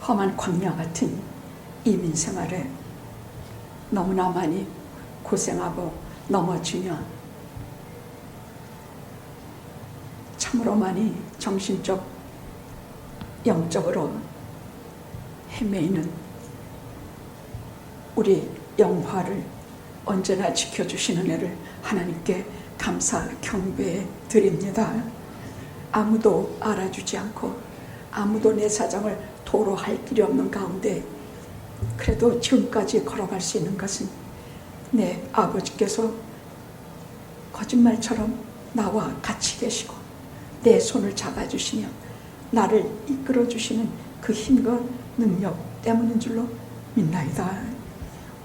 험한 광야 같은 이민 생활에 너무나 많이 고생하고 넘어지며 참으로 많이 정신적, 영적으로 헤매이는 우리 영화를 언제나 지켜주시는 은혜를 하나님께 감사 경배해 드립니다. 아무도 알아주지 않고 아무도 내 사정을 토로할 길이 없는 가운데 그래도 지금까지 걸어갈 수 있는 것은 내 아버지께서 거짓말처럼 나와 같이 계시고 내 손을 잡아주시며 나를 이끌어주시는 그 힘과 능력 때문인 줄로 믿나이다.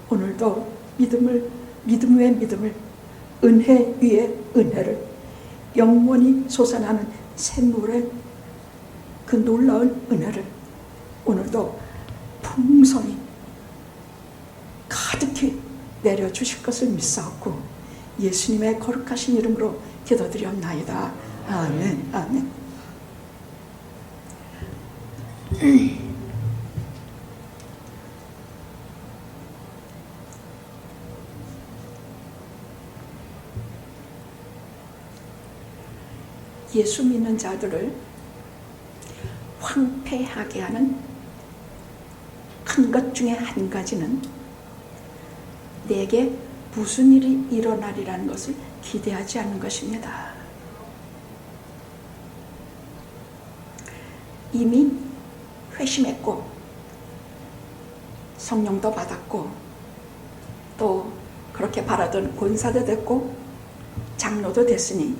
오늘도 믿음 위에 믿음을, 은혜 위에 은혜를, 영원히 솟아나는 샘물의 그 놀라운 은혜를 오늘도 풍성히 가득히 내려주실 것을 믿사옵고 예수님의 거룩하신 이름으로 기도드렸나이다. 아멘. 아멘. 예수 믿는 자들을 황폐하게 하는 큰 것 중에 한 가지는 내게 무슨 일이 일어나리라는 것을 기대하지 않는 것입니다. 이미 회심했고 성령도 받았고 또 그렇게 바라던 권사도 됐고 장로도 됐으니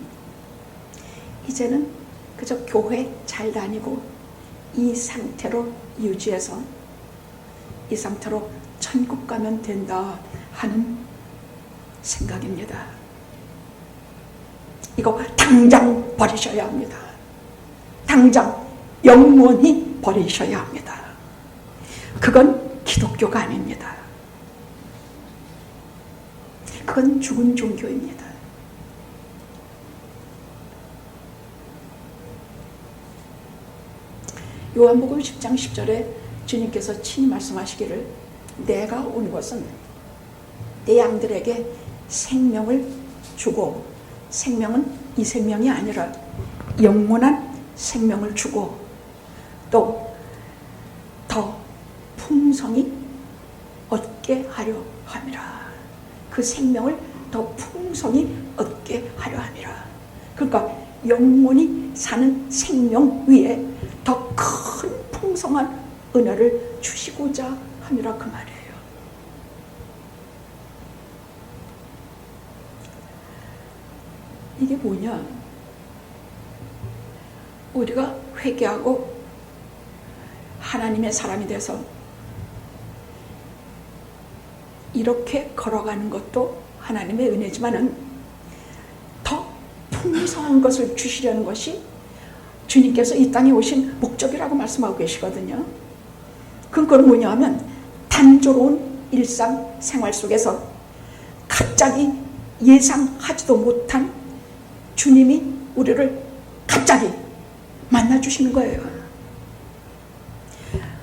이제는 그저 교회 잘 다니고 이 상태로 유지해서 이 상태로 천국 가면 된다 하는 생각입니다. 이거 당장 버리셔야 합니다. 당장 영원히 버리셔야 합니다. 그건 기독교가 아닙니다. 그건 죽은 종교입니다. 요한복음 10장 10절에 주님께서 친히 말씀하시기를 내가 온 것은 내 양들에게 생명을 주고, 생명은 이 생명이 아니라 영원한 생명을 주고 또 더 풍성히 얻게 하려 함이라. 그 생명을 더 풍성히 얻게 하려 함이라. 그러니까 영원히 사는 생명 위에 더 큰 풍성한 은혜를 주시고자 함이라 그 말이에요. 이게 뭐냐? 우리가 회개하고 하나님의 사람이 돼서 이렇게 걸어가는 것도 하나님의 은혜지만은 더 풍성한 것을 주시려는 것이 주님께서 이 땅에 오신 목적이라고 말씀하고 계시거든요. 그건 뭐냐 하면 단조로운 일상생활 속에서 갑자기 예상하지도 못한 주님이 우리를 갑자기 만나주시는 거예요.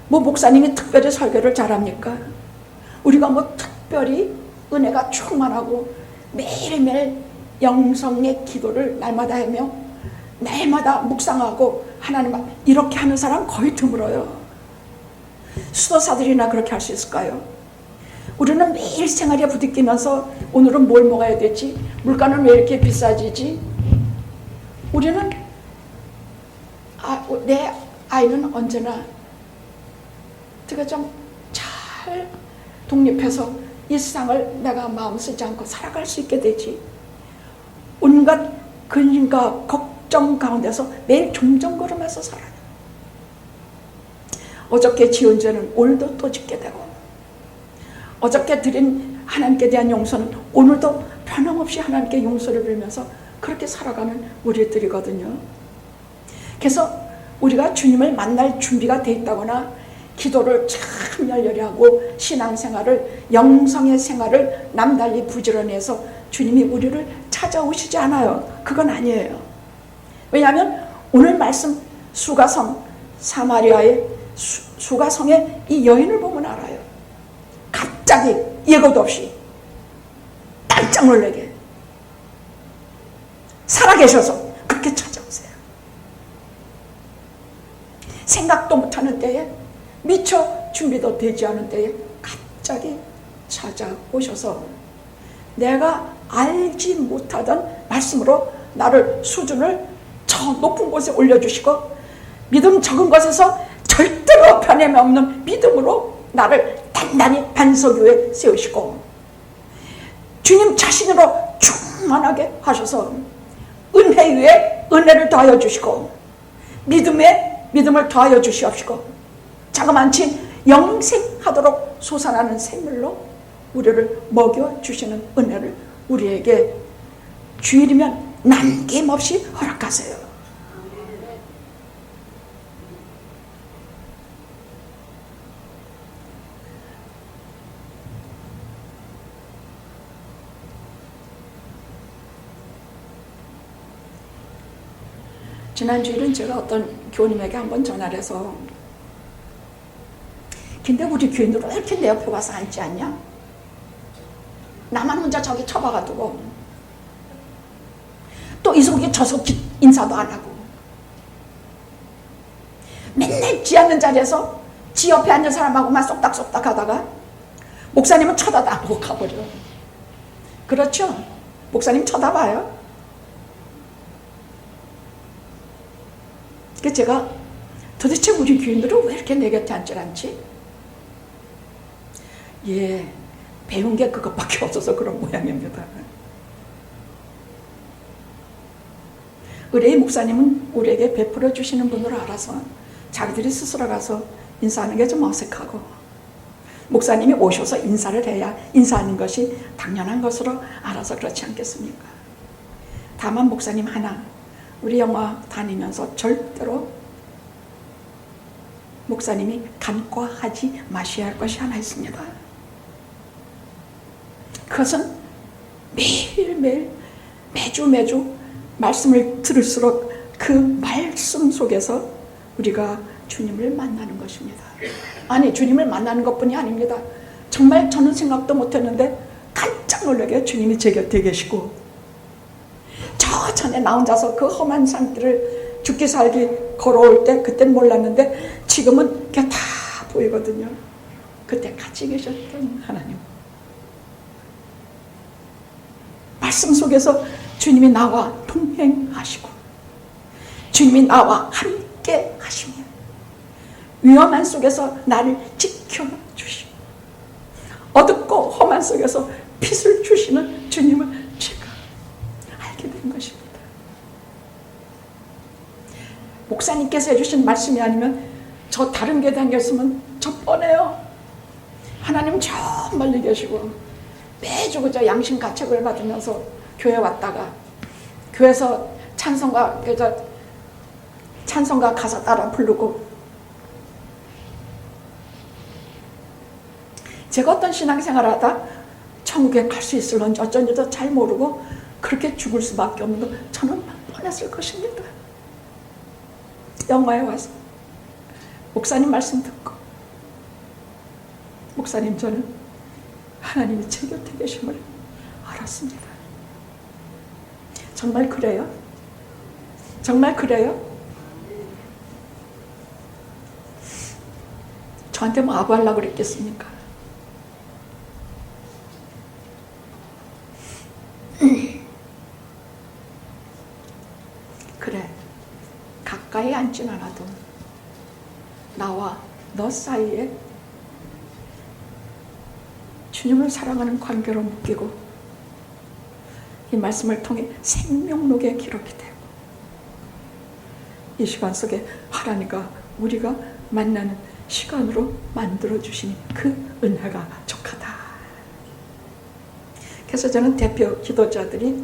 뭐 목사님이 특별히 설교를 잘합니까? 우리가 뭐 특별히 은혜가 충만하고 매일매일 영성의 기도를 날마다 하며 날마다 묵상하고 하나님 앞 이렇게 하는 사람 거의 드물어요. 수도사들이나 그렇게 할 수 있을까요? 우리는 매일 생활에 부딪히면서 오늘은 뭘 먹어야 되지? 물가는 왜 이렇게 비싸지지? 우리는 내 아이는 언제나 어떻게 좀 잘 독립해서 이 세상을 내가 마음 쓰지 않고 살아갈 수 있게 되지. 온갖 근심과 걱정 가운데서 매일 종전걸음해서 살아요. 어저께 지은 죄는 오늘도 또 짓게 되고 어저께 드린 하나님께 대한 용서는 오늘도 변함없이 하나님께 용서를 빌면서 그렇게 살아가는 우리들이거든요. 그래서 우리가 주님을 만날 준비가 돼 있다거나 기도를 참 열렬히 하고 신앙생활을 영성의 생활을 남달리 부지런해서 주님이 우리를 찾아오시지 않아요. 그건 아니에요. 왜냐하면 오늘 말씀 수가성 사마리아의 수가성의 이 여인을 보면 알아요. 갑자기 예고도 없이 깜짝 놀라게 살아계셔서 그렇게 찾아오세요. 생각도 못하는 때에, 미처 준비도 되지 않은 때에 갑자기 찾아오셔서 내가 알지 못하던 말씀으로 나를 수준을 저 높은 곳에 올려주시고, 믿음 적은 것에서 절대로 변함없는 믿음으로 나를 단단히 반석 위에 세우시고, 주님 자신으로 충만하게 하셔서 은혜 위에 은혜를 더하여 주시고, 믿음에 믿음을 더하여 주시옵시고, 자그만치 영생하도록 솟아나는 샘물로 우리를 먹여주시는 은혜를 우리에게 주일이면 남김없이 허락하세요. 지난 주일은 제가 어떤 교우님에게 한번 전화를 해서, 근데 우리 교인들은 왜 이렇게 내 옆에 와서 앉지 않냐? 나만 혼자 저기 쳐박아두고, 또 이 속에 저 속에 인사도 안 하고, 맨날 지 앉는 자리에서 지 옆에 앉은 사람하고만 쏙닥쏙닥 하다가 목사님은 쳐다도 안 보고 가버려. 그렇죠? 목사님 쳐다봐요? 그래서 제가 도대체 우리 교인들은 왜 이렇게 내 곁에 앉질 않지? 예, 배운 게 그것밖에 없어서 그런 모양입니다. 의뢰의 목사님은 우리에게 베풀어 주시는 분으로 알아서 자기들이 스스로 가서 인사하는 게 좀 어색하고, 목사님이 오셔서 인사를 해야 인사하는 것이 당연한 것으로 알아서 그렇지 않겠습니까? 다만 목사님 하나, 우리 영화 다니면서 절대로 목사님이 간과하지 마셔야 할 것이 하나 있습니다. 그것은 매일매일 매주 말씀을 들을수록 그 말씀 속에서 우리가 주님을 만나는 것입니다. 아니, 주님을 만나는 것뿐이 아닙니다. 정말 저는 생각도 못했는데 깜짝 놀라게 주님이 제 곁에 계시고, 저 전에 나 혼자서 그 험한 산길을 죽기 살기 걸어올 때 그땐 몰랐는데 지금은 그게 다 보이거든요. 그때 같이 계셨던 하나님, 말씀 속에서 주님이 나와 동행하시고, 주님이 나와 함께 하시며, 위험한 속에서 나를 지켜주시고, 어둡고 험한 속에서 빛을 주시는 주님을 제가 알게 된 것입니다. 목사님께서 해주신 말씀이 아니면 저 다른 교회 다녔으면 저 뻔해요. 하나님 저 멀리 계시고 매주 그저 양심 가책을 받으면서 교회 왔다가 교회에서 찬송가 가사 따라 부르고, 제가 어떤 신앙생활을 하다 천국에 갈 수 있을런지 어쩐지도 잘 모르고 그렇게 죽을 수밖에 없는 거 저는 뻔했을 것입니다. 영화에 와서 목사님 말씀 듣고, 목사님 저는 하나님이 제 곁에 계심을 알았습니다. 정말 그래요? 정말 그래요? 저한테 뭐 아부하려고 그랬겠습니까? 그래, 가까이 앉진 않아도 나와 너 사이에 주님을 사랑하는 관계로 묶이고, 이 말씀을 통해 생명록에 기록이 되고, 이 시간 속에 하나님과 우리가 만나는 시간으로 만들어주시니 그 은혜가 족하다. 그래서 저는 대표 기도자들이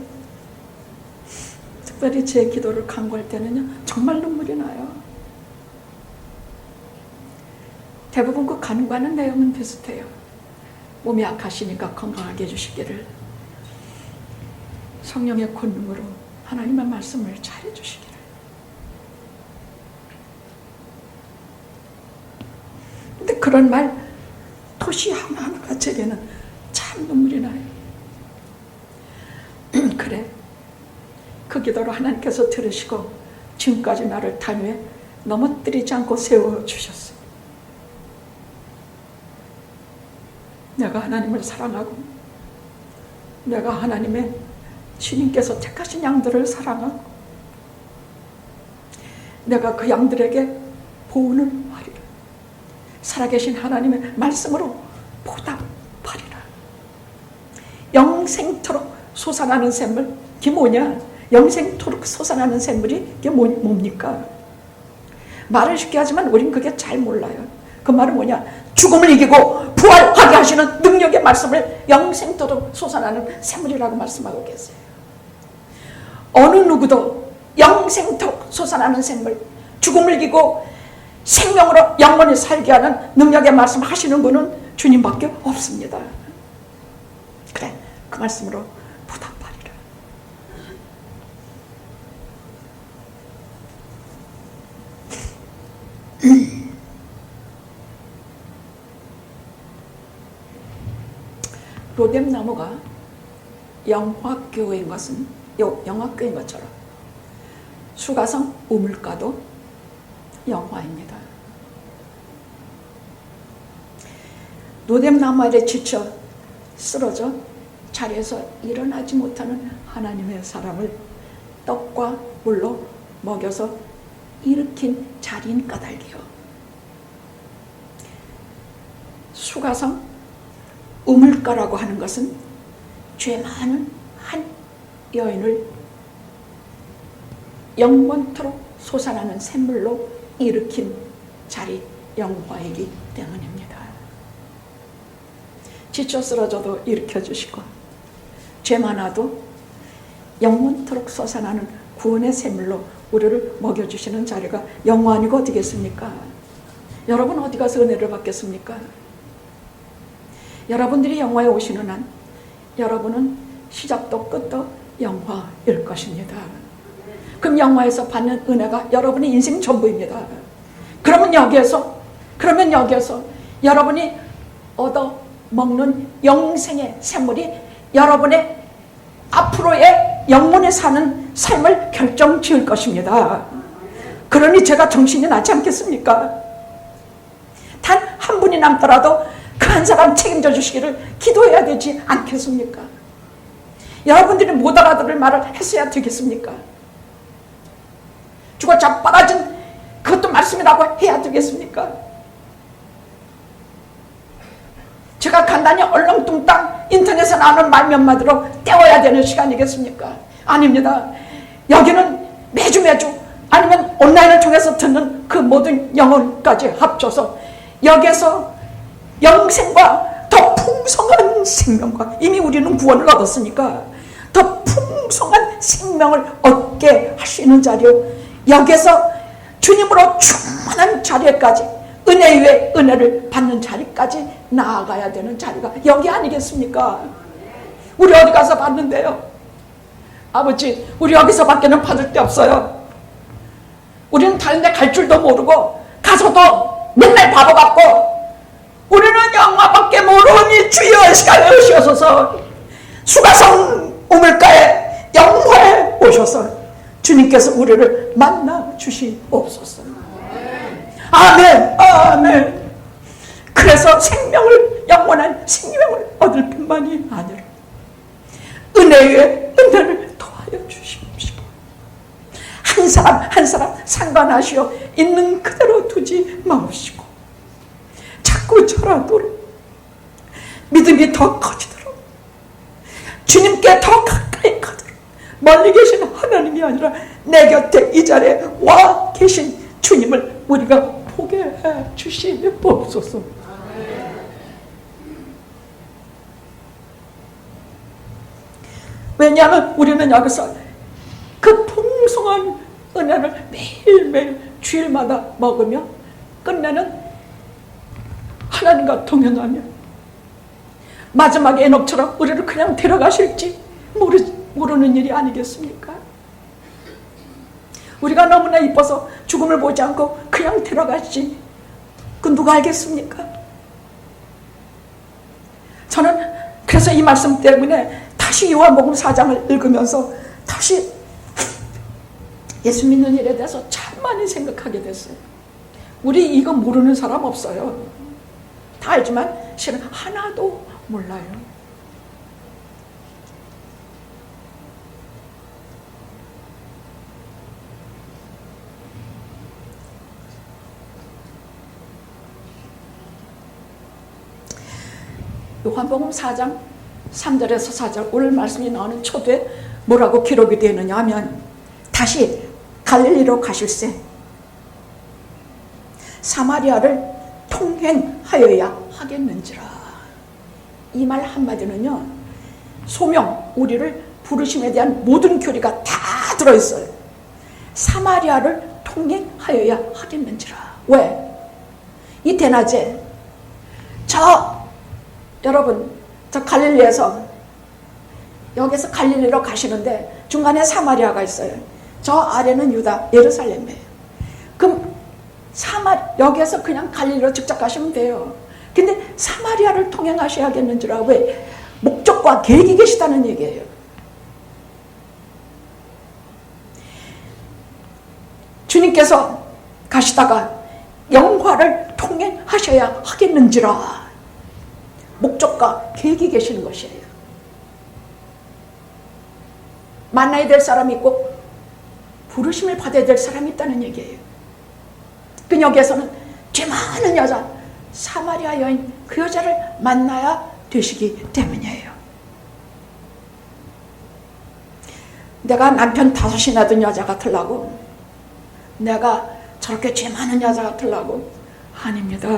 특별히 제 기도를 간구할 때는요, 정말 눈물이 나요. 대부분 그 간구하는 내용은 비슷해요. 몸이 약하시니까 건강하게 해주시기를, 성령의 권능으로 하나님의 말씀을 잘해주시기를, 그런 말 도시 하나하나가 제게는 참 눈물이 나요. 그래, 그 기도를 하나님께서 들으시고 지금까지 나를 단 위에 넘어뜨리지 않고 세워주셨어요. 내가 하나님을 사랑하고 내가 하나님의 주님께서 택하신 양들을 사랑하고 내가 그 양들에게 보응을 하리라. 살아계신 하나님의 말씀으로 보답하리라. 영생토록 솟아나는 샘물, 그게 뭐냐? 영생토록 솟아나는 샘물이 그게 뭡니까? 말은 쉽게 하지만 우린 그게 잘 몰라요. 그 말은 뭐냐? 죽음을 이기고 부활하게 하시는 능력의 말씀을 영생토록 솟아나는 샘물이라고 말씀하고 계세요. 어느 누구도 영생토록 솟아나는 샘물, 죽음을 이기고 생명으로 영원히 살게 하는 능력의 말씀 하시는 분은 주님밖에 없습니다. 그래, 그 말씀으로 보답하리라. 로뎀나무가 영화교회인 것은 영화교회인 것처럼 수가성 우물가도 영화입니다. 로뎀나무 아래 지쳐 쓰러져 자리에서 일어나지 못하는 하나님의 사람을 떡과 물로 먹여서 일으킨 자리인 까닭이요. 수가성 우물가라고 하는 것은 죄 많은 한 여인을 영원토록 솟아나는 샘물로 일으킨 자리 영화이기 때문입니다. 지쳐 쓰러져도 일으켜주시고 죄 많아도 영원토록 솟아나는 구원의 샘물로 우리를 먹여주시는 자리가 영화 아니고 어디겠습니까? 여러분 어디 가서 은혜를 받겠습니까? 여러분들이 영화에 오시는 한 여러분은 시작도 끝도 영화일 것입니다. 그럼 영화에서 받는 은혜가 여러분의 인생 전부입니다. 그러면 여기에서 여러분이 얻어 먹는 영생의 샘물이 여러분의 앞으로의 영원히 사는 삶을 결정 지을 것입니다. 그러니 제가 정신이 나지 않겠습니까? 단 한 분이 남더라도 그 한 사람 책임져 주시기를 기도해야 되지 않겠습니까? 여러분들이 못 알아들을 말을 했어야 되겠습니까? 죽어 자빠라진 그것도 말씀이라고 해야 되겠습니까? 제가 간단히 얼렁뚱땅 인터넷에 나오는 말 몇 마디로 때워야 되는 시간이겠습니까? 아닙니다. 여기는 매주 아니면 온라인을 통해서 듣는 그 모든 영혼까지 합쳐서 여기에서 영생과 더 풍성한 생명과 이미 우리는 구원을 얻었으니까 더 풍성한 생명을 얻게 하시는 자리요, 여기에서 주님으로 충만한 자리까지 은혜 위에 은혜를 받는 자리까지 나아가야 되는 자리가 여기 아니겠습니까? 우리 어디 가서 받는데요? 아버지, 우리 여기서 밖에는 받을 데 없어요. 우리는 다른 데 갈 줄도 모르고 가서도 맨날 바보 같고 우리는 영화밖에 모르니 주여 시간에 오셔서 수가성 우물가에 영화에 오셔서 주님께서 우리를 만나 주시옵소서. 아멘, 아멘. 그래서 영원한 생명을 얻을 뿐만이 아니라 은혜 위에 은혜를 더하여 주십시오. 한 사람 한 사람 상관하시오 있는 그대로 두지 마시고 자꾸 저라도록 믿음이 더 커지도록 주님께 더 가까이 가도록 멀리 계신 하나님이 아니라 내 곁에 이 자리에 와 계신 주님을 우리가 보게 해 주시옵소서. 왜냐하면 우리는 여기서 그 풍성한 은혜를 매일매일 주일마다 먹으며 끝내는 하나님과 동행하며 마지막에 에녹처럼 우리를 그냥 데려가실지 모르는 일이 아니겠습니까? 우리가 너무나 이뻐서 죽음을 보지 않고 그냥 데려갈지 그 누가 알겠습니까? 저는 그래서 이 말씀 때문에 다시 요한복음 4장을 읽으면서 다시 예수 믿는 일에 대해서 참 많이 생각하게 됐어요. 우리 이거 모르는 사람 없어요. 다 알지만 실은 하나도 몰라요. 요한복음 4장 3절에서 4절 오늘 말씀이 나오는 초두에 뭐라고 기록이 되느냐 하면 다시 갈릴리로 가실새 사마리아를 통행하여야 하겠는지라. 이 말 한마디는요, 소명, 우리를 부르심에 대한 모든 교리가 다 들어있어요. 사마리아를 통행하여야 하겠는지라. 왜? 이 대낮에 여러분 저 갈릴리에서 여기서 갈릴리로 가시는데 중간에 사마리아가 있어요. 저 아래는 유다 예루살렘이에요. 그럼 여기에서 그냥 갈릴리로 직접 가시면 돼요. 근데 사마리아를 통행하셔야겠는지라. 왜? 목적과 계획이 계시다는 얘기예요. 주님께서 가시다가 영화를 통행하셔야 하겠는지라. 목적과 계획이 계시는 것이에요. 만나야 될 사람이 있고 부르심을 받아야 될 사람이 있다는 얘기예요. 그 여기에서는 죄 많은 여자 사마리아 여인 그 여자를 만나야 되시기 때문이에요. 내가 남편 5이나 된 여자 같으려고, 내가 저렇게 죄 많은 여자 같으려고? 아닙니다.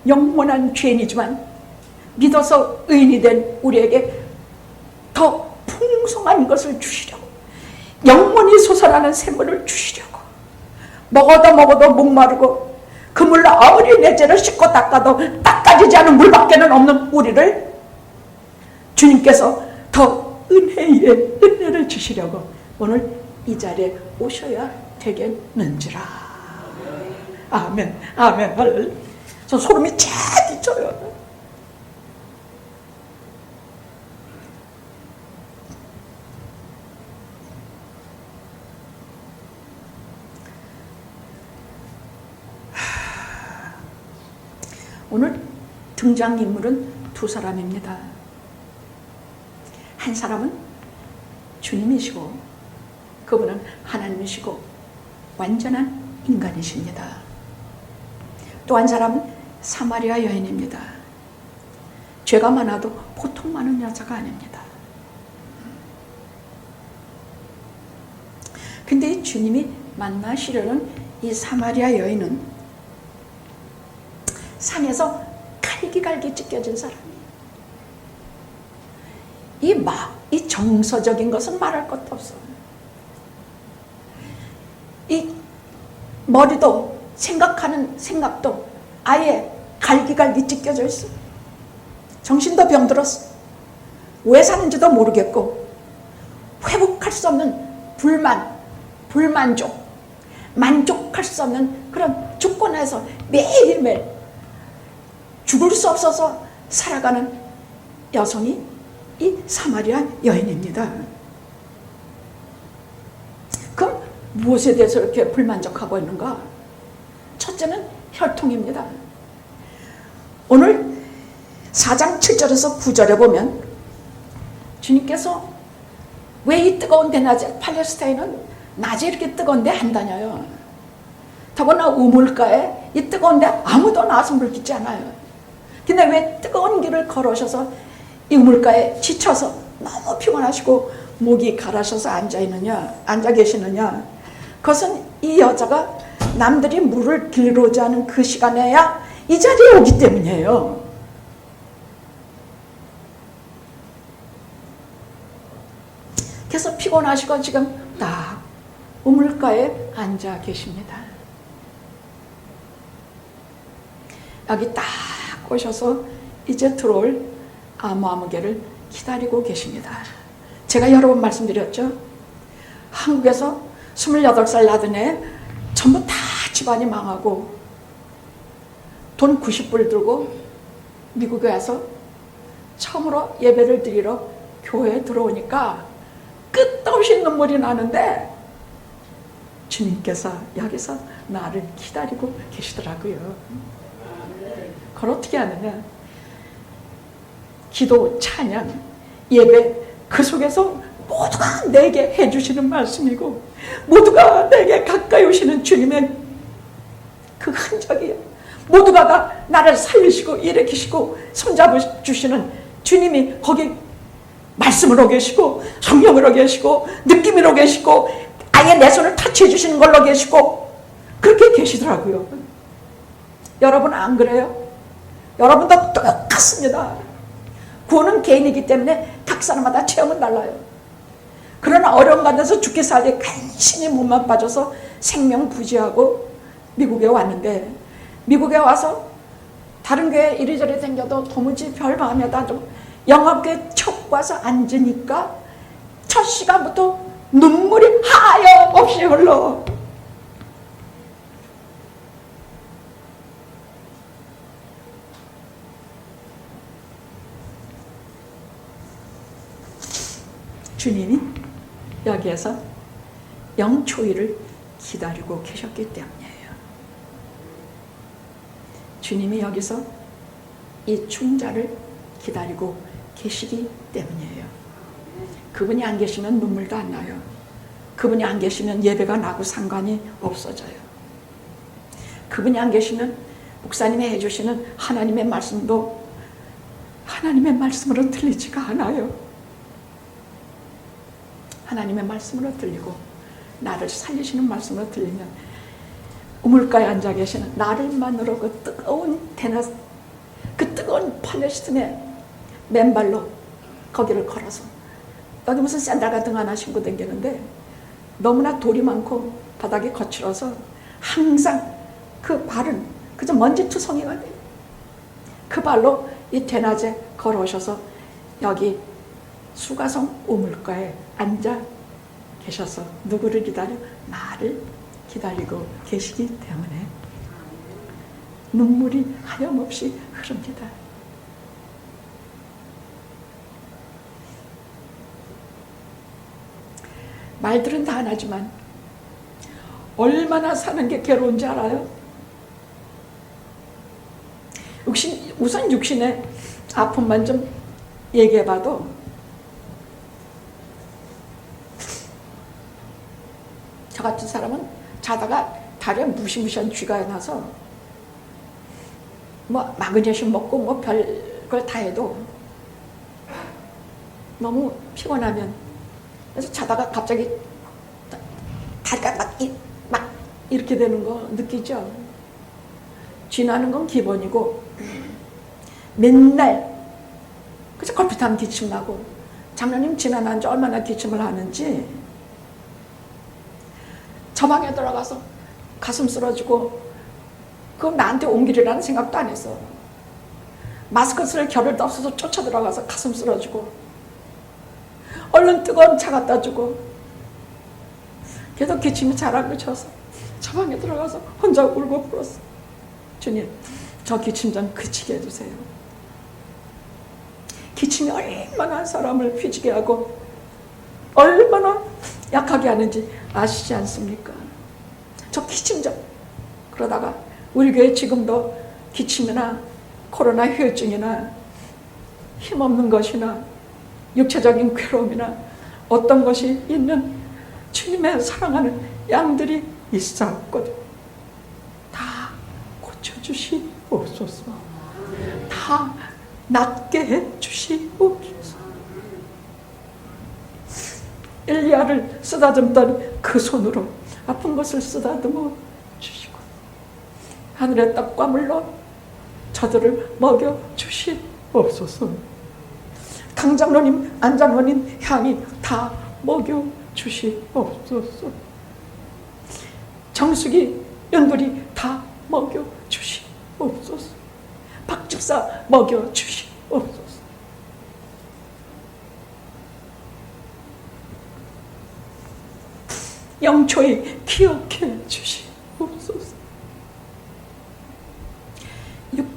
영원한 죄인이지만 믿어서 의인이 된 우리에게 더 풍성한 것을 주시려고, 영원히 솟아나는 샘물을 주시려고, 먹어도 목마르고 그 물로 아무리 내 죄를 씻고 닦아도 닦아지지 않은 물밖에는 없는 우리를 주님께서 더 은혜 위에 은혜를 주시려고 오늘 이 자리에 오셔야 되겠는지라. 아멘, 아멘. 저 소름이 쫙 끼쳐요. 오늘 등장인물은 2사람입니다. 한 사람은 주님이시고 그분은 하나님이시고 완전한 인간이십니다. 또 한 사람은 사마리아 여인입니다. 죄가 많아도 보통 많은 여자가 아닙니다. 근데 이 주님이 만나시려는 이 사마리아 여인은 산에서 갈기갈기 찢겨진 사람이에요. 이 정서적인 것은 말할 것도 없어요. 이 머리도 생각하는 생각도 아예 갈기갈기 찢겨져 있어요. 정신도 병들었어. 왜 사는지도 모르겠고 회복할 수 없는 불만족, 만족할 수 없는 그런 조건에서 매일매일 죽을 수 없어서 살아가는 여성이 이 사마리아 여인입니다. 그럼 무엇에 대해서 이렇게 불만족하고 있는가? 첫째는 혈통입니다. 오늘 4장 7절에서 9절에 보면 주님께서 왜 이 뜨거운 대낮에, 팔레스타인은 낮에 이렇게 뜨거운데 안 다녀요. 더구나 우물가에 이 뜨거운데 아무도 나와서 물 깃지 않아요. 근데 왜 뜨거운 길을 걸으셔서 이 우물가에 지쳐서 너무 피곤하시고 목이 가라셔서 앉아 계시느냐? 그것은 이 여자가 남들이 물을 길러오지 않은 그 시간에야 이 자리에 오기 때문이에요. 그래서 피곤하시고 지금 딱 우물가에 앉아 계십니다. 여기 딱 오셔서 이제 들어올 아무개를 기다리고 계십니다. 제가 여러 번 말씀드렸죠. 한국에서 28살 낳은 애 전부 다 집안이 망하고 돈 90불 들고 미국에 와서 처음으로 예배를 드리러 교회에 들어오니까 끝없이 눈물이 나는데 주님께서 여기서 나를 기다리고 계시더라고요. 그걸 어떻게 하느냐? 기도, 찬양, 예배 그 속에서 모두가 내게 해주시는 말씀이고 모두가 내게 가까이 오시는 주님의 그 흔적이에요. 모두가 다 나를 살리시고 일으키시고 손잡아주시는 주님이 거기 말씀으로 계시고 성령으로 계시고 느낌으로 계시고 아예 내 손을 터치해 주시는 걸로 계시고 그렇게 계시더라고요. 여러분 안 그래요? 여러분도 똑같습니다. 구원은 개인이기 때문에 각 사람마다 체험은 달라요. 그러나 어려운 가운데서 죽기 살기 간신히 몸만 빠져서 생명 부지하고 미국에 왔는데 미국에 와서 다른 교회 이리저리 생겨도 도무지 별 마음에다 좀 영업교회 척 와서 앉으니까 첫 시간부터 눈물이 하염없이 흘러. 주님이 여기에서 영초일을 기다리고 계셨기 때문이에요. 주님이 여기서 이 충자를 기다리고 계시기 때문이에요. 그분이 안 계시면 눈물도 안 나요. 그분이 안 계시면 예배가 나고 상관이 없어져요. 그분이 안 계시면 목사님이 해주시는 하나님의 말씀도 하나님의 말씀으로 들리지가 않아요. 하나님의 말씀으로 들리고 나를 살리시는 말씀으로 들리면 우물가에 앉아 계시는 나를만으로 그 뜨거운 대낮 그 뜨거운 팔레스틴의 맨발로 거기를 걸어서 여기 무슨 샌들 같은 거 하나 신고 다니는데 너무나 돌이 많고 바닥이 거칠어서 항상 그 발은 그저 먼지투성이가 돼요. 그 발로 이 대낮에 걸어오셔서 여기 수가성 우물가에 앉아 계셔서 누구를 기다려? 나를 기다리고 계시기 때문에 눈물이 하염없이 흐릅니다. 말들은 다 안 하지만 얼마나 사는 게 괴로운지 알아요? 우선 육신의 아픔만 좀 얘기해봐도 저 같은 사람은 자다가 다리에 무시무시한 쥐가 나서 뭐 마그네슘 먹고 뭐 별걸 다 해도 너무 피곤하면 그래서 자다가 갑자기 다리가 막 이렇게 되는 거 느끼죠? 쥐나는 건 기본이고 맨날 그래서 걸핏하면 기침 나고 장로님 지나난 지 얼마나 기침을 하는지 저 방에 들어가서 가슴 쓰러지고 그건 나한테 온 길이라는 생각도 안 했어. 마스크 쓸 겨를도 없어서 쫓아 들어가서 가슴 쓰러지고 얼른 뜨거운 차 갖다 주고 계속 기침이 잘 그쳐서 저 방에 들어가서 혼자 울고 불었어. 주님, 저 기침 좀 그치게 해주세요. 기침이 얼마나 사람을 휘지게 하고 얼마나 약하게 하는지 아시지 않습니까? 저 기침 좀. 그러다가 우리 교회 지금도 기침이나 코로나 후유증이나 힘없는 것이나 육체적인 괴로움이나 어떤 것이 있는 주님의 사랑하는 양들이 있었거든. 다 고쳐주시옵소서. 다 낫게 해주시옵소서. 엘리야를 쓰다듬던 그 손으로 아픈 것을 쓰다듬어 주시고 하늘의 떡과 물로 저들을 먹여 주시옵소서. 강장로님, 안장로님 향이 다 먹여 주시옵소서. 정숙이, 연돌이 다 먹여 주시옵소서. 박집사 먹여 주시옵소서. 영초히 기억해 주시옵소서.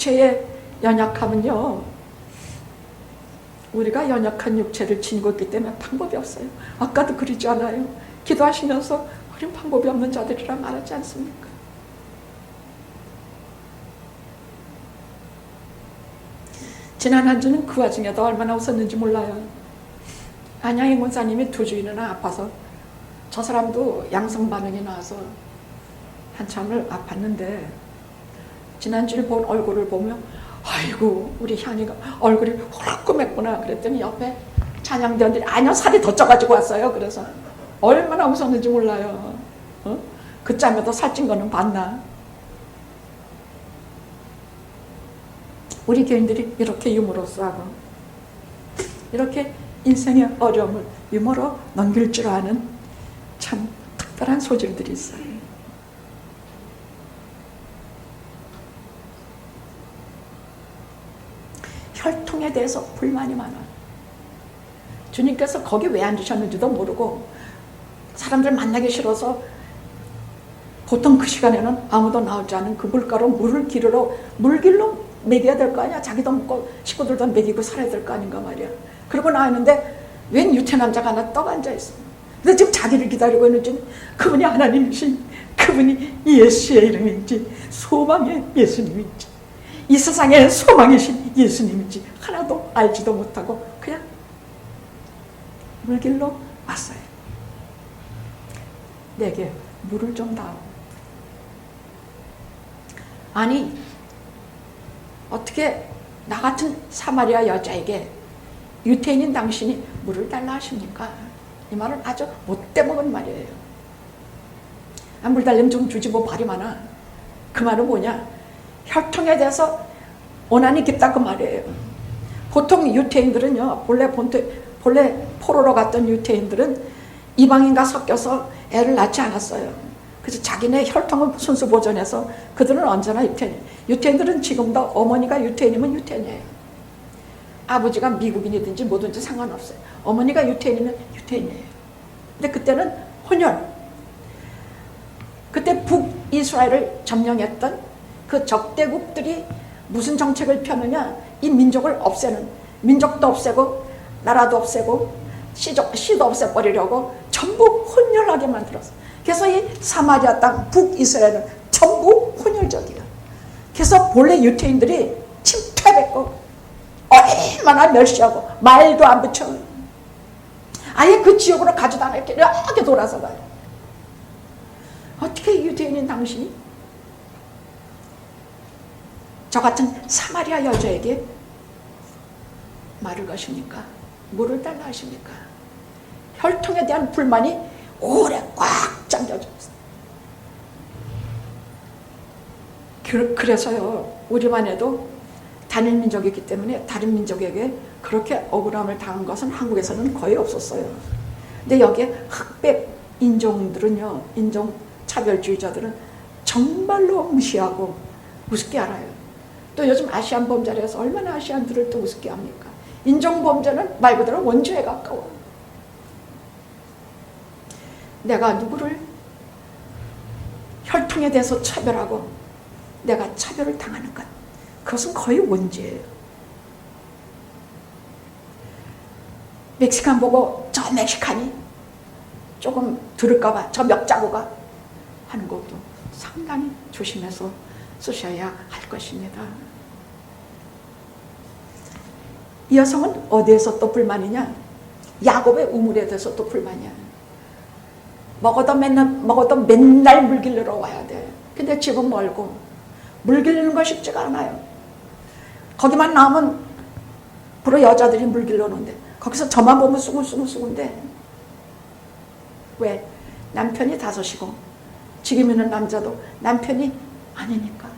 육체의 연약함은요, 우리가 연약한 육체를 지니고 있기 때문에 방법이 없어요. 아까도 그러지 않아요? 기도하시면서 우린 방법이 없는 자들이라 말하지 않습니까? 지난 한 주는 그 와중에도 얼마나 웃었는지 몰라요. 안양의 권사님이 두 주일이나 아파서 저 사람도 양성 반응이 나와서 한참을 아팠는데 지난주에 본 얼굴을 보면 아이고 우리 현이가 얼굴이 홀쭉했구나 그랬더니 옆에 찬양대원들이 아니요 살이 더 쪄가지고 왔어요. 그래서 얼마나 웃었는지 몰라요. 그 짬에도 살찐 거는 봤나? 우리 교인들이 이렇게 유머러스하고 이렇게 인생의 어려움을 유머로 넘길 줄 아는 참 특별한 소질들이 있어요. 혈통에 대해서 불만이 많아요. 주님께서 거기 왜 앉으셨는지도 모르고 사람들 만나기 싫어서 보통 그 시간에는 아무도 나오지 않은 그 물가로 물을 기르러 물길로 먹여야 될 거 아니야. 자기도 먹고 식구들도 먹이고 살아야 될 거 아닌가 말이야. 그러고 나왔는데 웬 유태 남자가 하나 떡 앉아있어. 근데 지금 자기를 기다리고 있는지 그분이 하나님이신 그분이 예수의 이름인지 소망의 예수님인지 이 세상의 소망이신 예수님인지 하나도 알지도 못하고 그냥 물길로 왔어요. 내게 물을 좀 다오. 아니 어떻게 나 같은 사마리아 여자에게 유태인인 당신이 물을 달라 하십니까? 이 말은 아주 못돼 먹은 말이에요. 물 달라면 좀 주지 뭐 발이 많아. 그 말은 뭐냐? 혈통에 대해서 원한이 깊다 그 말이에요. 보통 유태인들은요, 본래 포로로 갔던 유태인들은 이방인과 섞여서 애를 낳지 않았어요. 그래서 자기네 혈통을 순수 보존해서 그들은 언제나 유태인. 유태인들은 지금도 어머니가 유태인이면 유태인이에요. 아버지가 미국인이든지 뭐든지 상관없어요. 어머니가 유태인이면 유태인이에요. 근데 그때는 혼혈. 그때 북이스라엘을 점령했던 그 적대국들이 무슨 정책을 펴느냐, 이 민족을 없애는, 민족도 없애고 나라도 없애고 시도 없애버리려고 전부 혼혈하게 만들었어요. 그래서 이 사마리아 땅 북이스라엘은 전부 혼혈적이에요. 그래서 본래 유태인들이 침탈했고 얼마나 멸시하고 말도 안 붙여. 아예 그 지역으로 가지도 않을 게 이렇게 돌아서 가요. 어떻게 유대인인 당신이 저 같은 사마리아 여자에게 말을 거십니까? 물을 달라 하십니까? 혈통에 대한 불만이 오래 꽉 잠겨졌어요. 그래서요, 우리만 해도 단일 민족이기 때문에 다른 민족에게 그렇게 억울함을 당한 것은 한국에서는 거의 없었어요. 근데 여기에 흑백 인종들은요, 인종 차별주의자들은 정말로 무시하고 우습게 알아요. 또 요즘 아시안 범죄를 해서 얼마나 아시안들을 또 우습게 합니까? 인종 범죄는 말 그대로 원죄에 가까워. 내가 누구를 혈통에 대해서 차별하고 내가 차별을 당하는 것, 그것은 거의 원죄예요. 멕시칸 보고 저 멕시칸이 조금 들을까봐 저 멱자구가 하는 것도 상당히 조심해서 쓰셔야 할 것입니다. 이 여성은 어디에서 또 불만이냐? 야곱의 우물에 대해서 또 불만이야. 먹어도 맨날 물 길르러 와야 돼. 근데 집은 멀고 물 길르는 거 쉽지가 않아요. 거기만 나오면 부러 여자들이 물 길러놓는데 거기서 저만 보면 수근수근데 왜? 남편이 다섯이고 지금 있는 남자도 남편이 아니니까.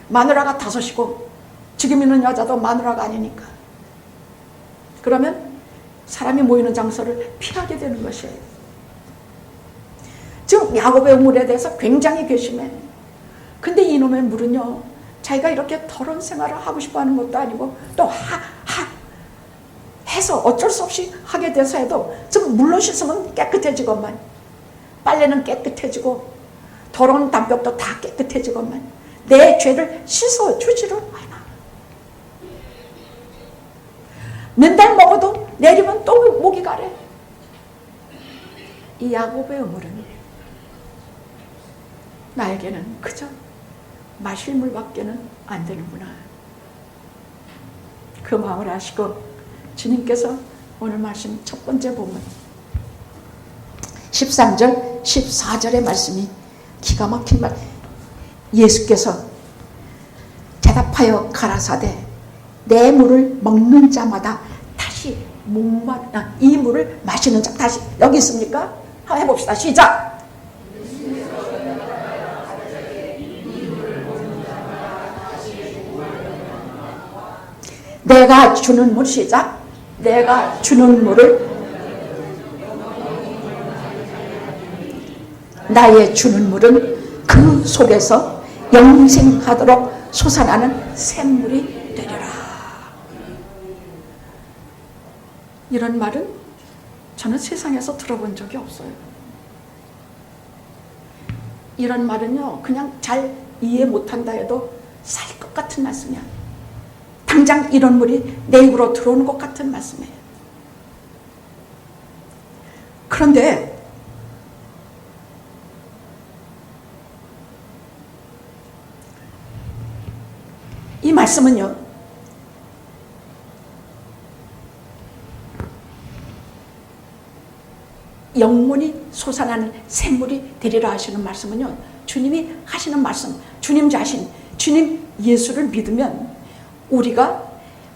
마누라가 다섯이고 지금 있는 여자도 마누라가 아니니까. 그러면 사람이 모이는 장소를 피하게 되는 것이에요. 지금 야곱의 우물에 대해서 굉장히 괘씸해. 근데 이놈의 물은요, 자기가 이렇게 더러운 생활을 하고 싶어 하는 것도 아니고 또 해서 어쩔 수 없이 하게 돼서 해도 좀 물로 씻으면 깨끗해지건만, 빨래는 깨끗해지고 더러운 담벽도 다 깨끗해지건만, 내 죄를 씻어주지를 않아. 몇 달 먹어도 내리면 또 목이 가래. 이 야곱의 우물은 나에게는 그저 마실 물밖에는 안 되는구나. 그 마음을 아시고 주님께서 오늘 말씀 첫 번째 본문 13절 14절의 말씀이 기가 막힌 말. 예수께서 대답하여 가라사대 내 물을 먹는 자마다 다시 이 물을 마시는 자. 다시 여기 있습니까? 한번 해봅시다. 시작. 내가 주는 물. 시작. 내가 주는 물을 나의 주는 물은 그 속에서 영생하도록 솟아나는 샘물이 되리라. 이런 말은 저는 세상에서 들어본 적이 없어요. 이런 말은요, 그냥 잘 이해 못한다 해도 살 것 같은 말씀이야. 당장 이런 물이 내 입으로 들어오는 것 같은 말씀이에요. 그런데 이 말씀은요, 영문이 솟아나는 샘물이 되리라 하시는 말씀은요, 주님이 하시는 말씀, 주님 자신, 주님 예수를 믿으면 우리가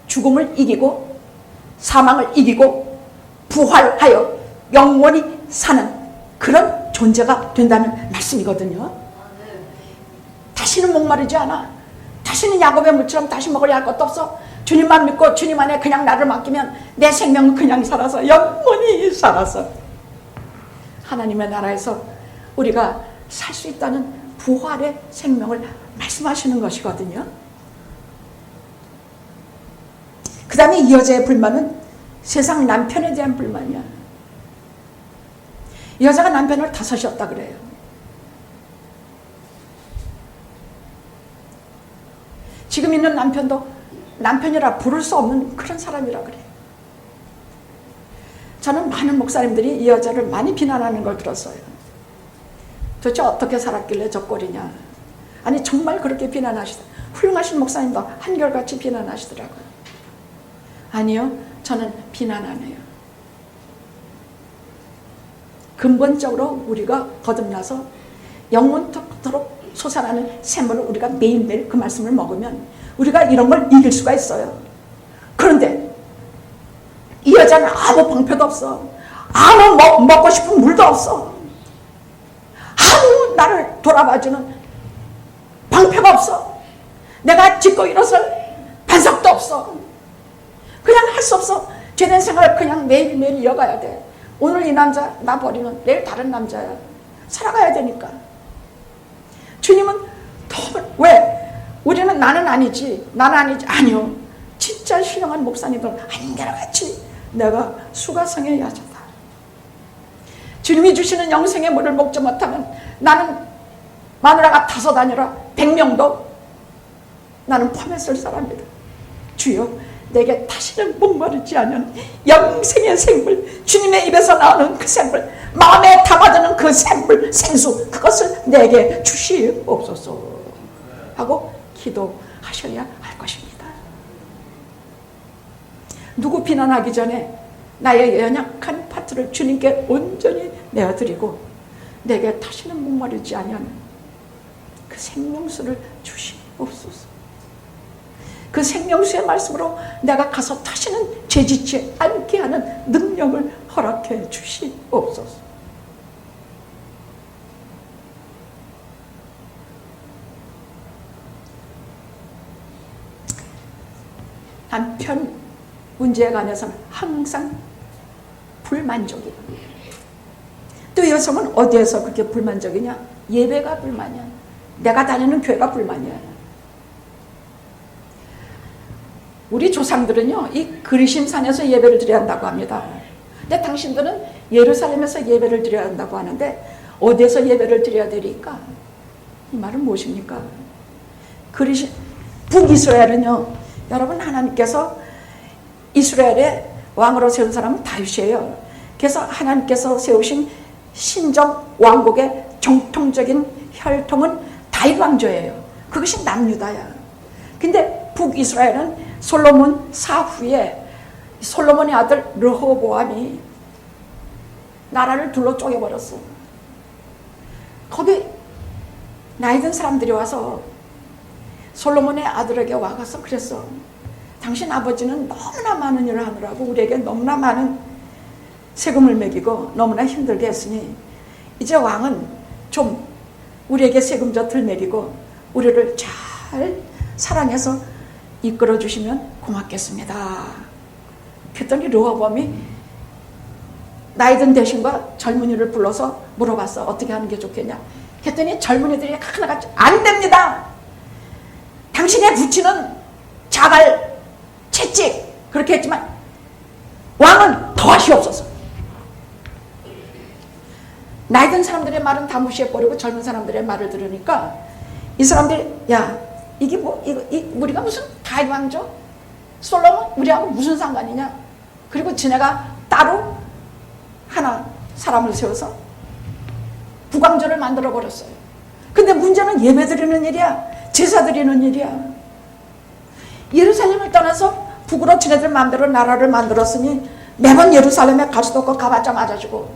죽음을 이기고 사망을 이기고 부활하여 영원히 사는 그런 존재가 된다는 말씀이거든요. 다시는 목마르지 않아. 다시는 야곱의 물처럼 다시 먹으려 할 것도 없어. 주님만 믿고 주님 안에 그냥 나를 맡기면 내 생명은 그냥 살아서 영원히 살아서 하나님의 나라에서 우리가 살 수 있다는 부활의 생명을 말씀하시는 것이거든요. 그 다음에 이 여자의 불만은 세상 남편에 대한 불만이야. 이 여자가 남편을 다섯이었다 그래요. 지금 있는 남편도 남편이라 부를 수 없는 그런 사람이라 그래요. 저는 많은 목사님들이 이 여자를 많이 비난하는 걸 들었어요. 도대체 어떻게 살았길래 저 꼴이냐. 아니 정말 그렇게 비난하시다. 훌륭하신 목사님도 한결같이 비난하시더라고요. 아니요, 저는 비난 안 해요. 근본적으로 우리가 거듭나서 영원토록 솟아나는 샘물을 우리가 매일매일 그 말씀을 먹으면 우리가 이런 걸 이길 수가 있어요. 그런데 이 여자는 아무 방패도 없어. 아무 먹고 싶은 물도 없어. 아무 나를 돌아봐주는 방패가 없어. 내가 짚고 일어설 반석도 없어. 그냥 할 수 없어. 죄된 생활을 그냥 매일매일 이어가야 돼. 오늘 이 남자 나 버리면 내일 다른 남자야. 살아가야 되니까. 주님은 왜? 우리는 나는 아니지. 나는 아니지. 아니요. 진짜 신령한 목사님들은 한결같이 내가 수가성의 여자다. 주님이 주시는 영생의 물을 먹지 못하면 나는 마누라가 5 아니라 100명도 나는 포함했을 사람이다. 주여 내게 다시는 목마르지 않은 영생의 생물, 주님의 입에서 나오는 그 생물, 마음에 담아드는 그 생물, 생수, 그것을 내게 주시옵소서 하고 기도하셔야 할 것입니다. 누구 비난하기 전에 나의 연약한 파트를 주님께 온전히 내어드리고 내게 다시는 목마르지 않은 그 생명수를 주시옵소서. 그 생명수의 말씀으로 내가 가서 다시는 죄짓지 않게 하는 능력을 허락해 주시옵소서. 남편 문제에 관해서는 항상 불만족이에요. 또 여성은 어디에서 그렇게 불만족이냐? 예배가 불만이야. 내가 다니는 교회가 불만이야. 우리 조상들은요, 이 그리심산에서 예배를 드려야 한다고 합니다. 근데 당신들은 예루살렘에서 예배를 드려야 한다고 하는데 어디에서 예배를 드려야 되니까? 이 말은 무엇입니까? 북이스라엘은요, 여러분, 하나님께서 이스라엘의 왕으로 세운 사람은 다윗이에요. 그래서 하나님께서 세우신 신정 왕국의 정통적인 혈통은 다윗 왕조예요. 그것이 남유다야. 근데 북이스라엘은 솔로몬 사후에 솔로몬의 아들 르호보암이 나라를 둘러 쪼개버렸어. 거기 나이 든 사람들이 와서 솔로몬의 아들에게 와가서 그랬어. 당신 아버지는 너무나 많은 일을 하느라고 우리에게 너무나 많은 세금을 매기고 너무나 힘들게 했으니 이제 왕은 좀 우리에게 세금 좀 내리고 우리를 잘 사랑해서 이끌어 주시면 고맙겠습니다. 그랬더니 르호보암이 나이든 대신과 젊은이를 불러서 물어봤어. 어떻게 하는 게 좋겠냐. 그랬더니 젊은이들이 하나같이 안 됩니다. 당신의 부친은 자갈, 채찍 그렇게 했지만 왕은 더 하시옵소서. 나이든 사람들의 말은 다 무시해버리고 젊은 사람들의 말을 들으니까 이 사람들이 야 이게 뭐 우리가 무슨 다윗 왕조? 솔로몬 우리하고 무슨 상관이냐? 그리고 지네가 따로 하나 사람을 세워서 북왕조를 만들어 버렸어요. 근데 문제는 예배 드리는 일이야. 제사 드리는 일이야. 예루살렘을 떠나서 북으로 지네들 마음대로 나라를 만들었으니 매번 예루살렘에 갈 수도 없고 가봤자 맞아주고.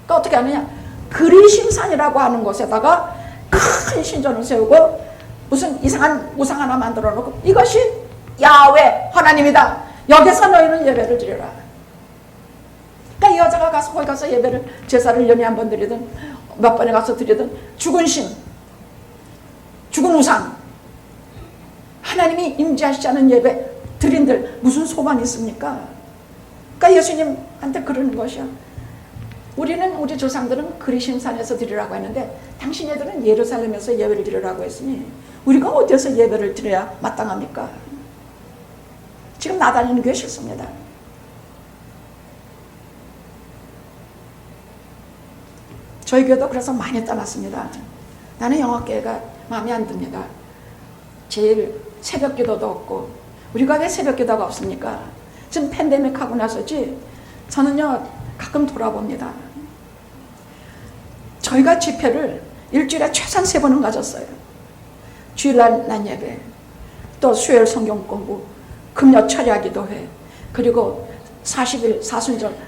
그러니까 어떻게 하느냐. 그리심산이라고 하는 곳에다가 큰 신전을 세우고 무슨 이상한 우상 하나 만들어 놓고 이것이 야훼 하나님이다. 여기서 너희는 예배를 드려라. 그러니까 이 여자가 가서 거기 가서 예배를 제사를 1년에 한 번 드리든 몇 번에 가서 드리든 죽은 신, 죽은 우상, 하나님이 임재하시지 않은 예배 드린들 무슨 소망이 있습니까? 그러니까 예수님한테 그러는 것이야. 우리 조상들은 그리심산에서 드리라고 했는데 당신네들은 예루살렘에서 예배를 드리라고 했으니 우리가 어디서 예배를 드려야 마땅합니까? 지금 나다니는 게 싫습니다. 저희 교회도 그래서 많이 떠났습니다. 나는 영화교회가 마음에 안 듭니다. 제일 새벽 기도도 없고 우리가 왜 새벽 기도가 없습니까? 지금 팬데믹 하고 나서지 저는요 가끔 돌아봅니다. 저희가 집회를 일주일에 최소한 3번은 가졌어요. 주일날 난 예배, 또 수요일 성경 공부, 금요 철야 기도회, 그리고 40일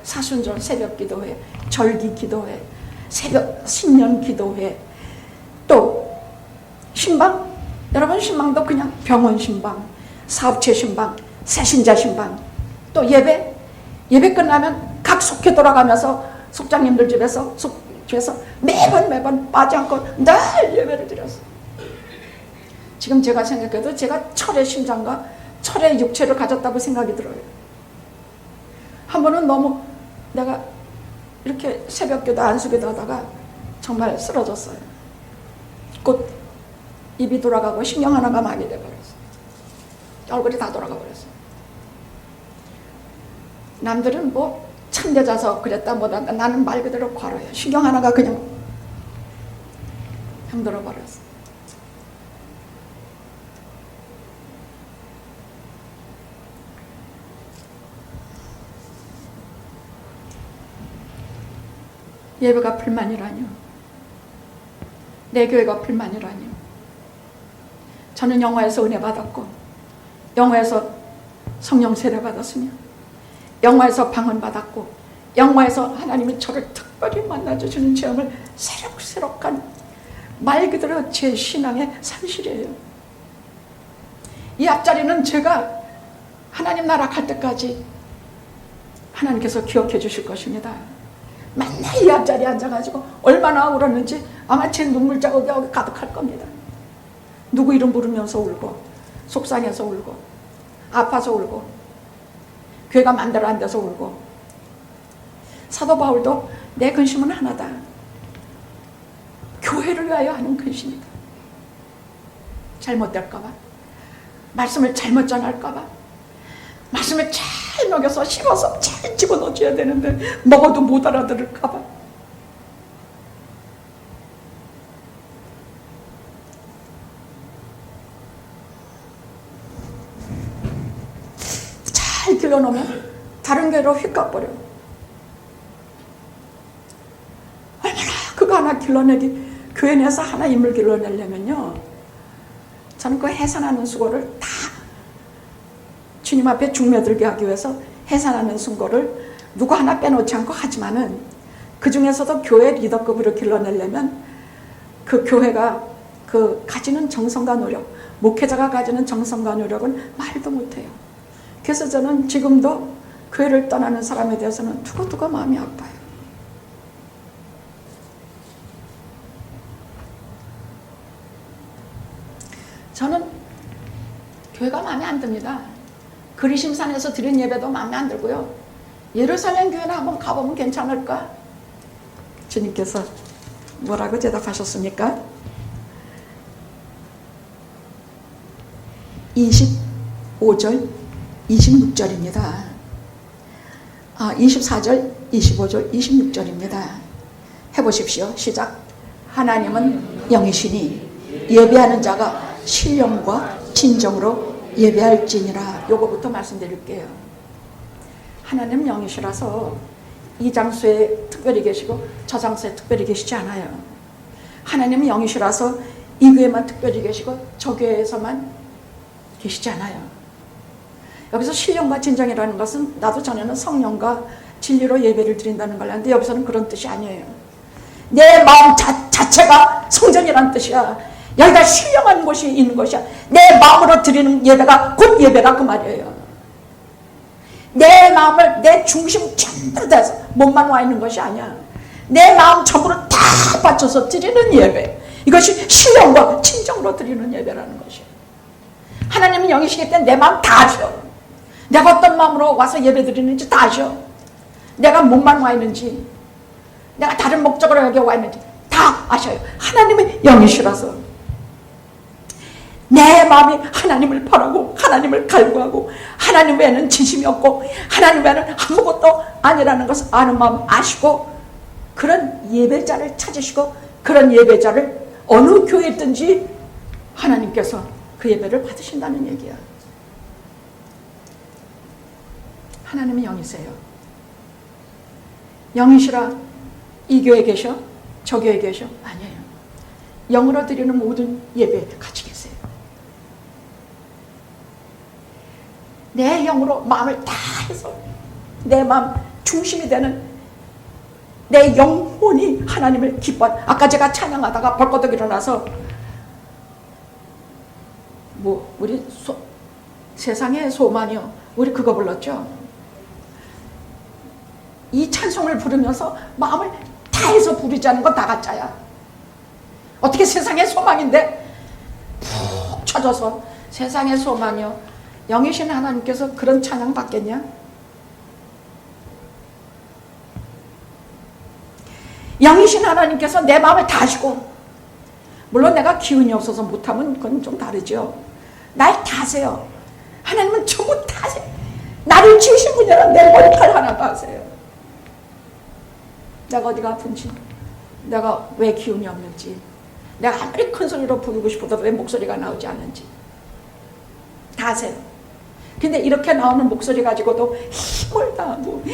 사순절 새벽 기도회, 절기 기도회, 새벽 신년 기도회, 또 신방, 여러분 신방도 그냥 병원 신방, 사업체 신방, 새신자 신방, 또 예배 끝나면 각 속회 돌아가면서 속장님들 집에서 매번 빠지 않고 늘 예배를 드렸어요. 지금 제가 생각해도 제가 철의 심장과 철의 육체를 가졌다고 생각이 들어요. 한 번은 너무 내가 이렇게 새벽기도 안수기도 하다가 정말 쓰러졌어요. 곧 입이 돌아가고 신경 하나가 마비 돼버렸어요. 얼굴이 다 돌아가 버렸어요. 남들은 뭐 참여자서 그랬다 뭐다. 나는 말 그대로 과로예요. 신경 하나가 그냥 병들어 버렸어요. 예배가 불만이라뇨. 내 교회가 불만이라뇨. 저는 영화에서 은혜 받았고 영화에서 성령 세례 받았으며 영화에서 방언 받았고 영화에서 하나님이 저를 특별히 만나주시는 체험을 새록새록한 말 그대로 제 신앙의 산실이에요. 이 앞자리는 제가 하나님 나라 갈 때까지 하나님께서 기억해 주실 것입니다. 맨날 이 앞자리에 앉아가지고 얼마나 울었는지 아마 제 눈물 자국이 여기 가득할 겁니다. 누구 이름 부르면서 울고 속상해서 울고 아파서 울고 교회가 만들어 안 돼서 울고. 사도 바울도 내 근심은 하나다. 교회를 위하여 하는 근심이다. 잘못될까봐, 말씀을 잘못 전할까봐, 말씀을 잘 먹여서 씹어서 잘 집어넣어줘야 되는데 먹어도 못 알아들을까봐. 길러놓으면 다른 교회로 휙 가버려. 얼마나 그거 하나 길러내기, 교회 내에서 하나 인물 길러내려면요, 저는 그 해산하는 수고를 다 주님 앞에 중매들게 하기 위해서 해산하는 수고를 누구 하나 빼놓지 않고 하지만은, 그 중에서도 교회 리더급으로 길러내려면 그 교회가 그 가지는 정성과 노력, 목회자가 가지는 정성과 노력은 말도 못해요. 그래서 저는 지금도 교회를 떠나는 사람에 대해서는 두고두고 마음이 아파요. 저는 교회가 마음에 안 듭니다. 그리심산에서 드린 예배도 마음에 안 들고요. 예루살렘 교회나 한번 가보면 괜찮을까? 주님께서 뭐라고 대답하셨습니까? 25절, 26절입니다. 24절, 25절, 26절입니다. 해보십시오. 시작. 하나님은 영이시니 예배하는 자가 신령과 진정으로 예배할지니라. 요거부터 말씀드릴게요. 하나님은 영이시라서 이 장소에 특별히 계시고 저 장소에 특별히 계시지 않아요. 하나님은 영이시라서 이 교회만 특별히 계시고 저 교회에서만 계시지 않아요. 여기서 신령과 진정이라는 것은 나도 전에는 성령과 진리로 예배를 드린다는 걸 하는데, 여기서는 그런 뜻이 아니에요. 내 마음 자체가 성전이라는 뜻이야. 여기가 신령한 곳이 있는 것이야. 내 마음으로 드리는 예배가 곧 예배라, 그 말이에요. 내 마음을, 내 중심 전부 다해서 몸만 와 있는 것이 아니야. 내 마음 전부를 다 바쳐서 드리는 예배, 이것이 신령과 진정으로 드리는 예배라는 것이에요. 하나님은 영이시기 때문에 내 마음 다 아셔. 내가 어떤 마음으로 와서 예배 드리는지 다 아셔. 내가 몸만 와 있는지, 내가 다른 목적으로 여기 와 있는지 다 아셔요. 하나님은 영이시라서 내 마음이 하나님을 바라고 하나님을 갈구하고 하나님 외에는 진심이 없고 하나님 외에는 아무것도 아니라는 것을 아는 마음 아시고, 그런 예배자를 찾으시고 그런 예배자를 어느 교회든지 하나님께서 그 예배를 받으신다는 얘기야. 하나님은 영이세요. 영이시라 이 교회에 계셔? 저 교회에 계셔? 아니에요. 영으로 드리는 모든 예배에 같이 계세요. 내 영으로 마음을 다 해서 내 마음 중심이 되는 내 영혼이 하나님을 기뻐. 아까 제가 찬양하다가 벌거덕 일어나서 우리 세상의 소망이요, 우리 그거 불렀죠. 이 찬송을 부르면서 마음을 다해서 부르지 않은 건 다 가짜야. 어떻게 세상의 소망인데 푹 쳐져서 세상의 소망이요, 영이신 하나님께서 그런 찬양 받겠냐? 영이신 하나님께서 내 마음을 다 아시고, 물론 내가 기운이 없어서 못하면 그건 좀 다르죠. 날 다 아세요. 하나님은 전부 다 아세요. 나를 지으신 분이라 내 머리칼 하나도 아세요. 내가 어디가 아픈지, 내가 왜 기운이 없는지, 내가 아무리 큰 소리로 부르고 싶어도 왜 목소리가 나오지 않는지 다 아세요. 근데 이렇게 나오는 목소리 가지고도 힘을 다하고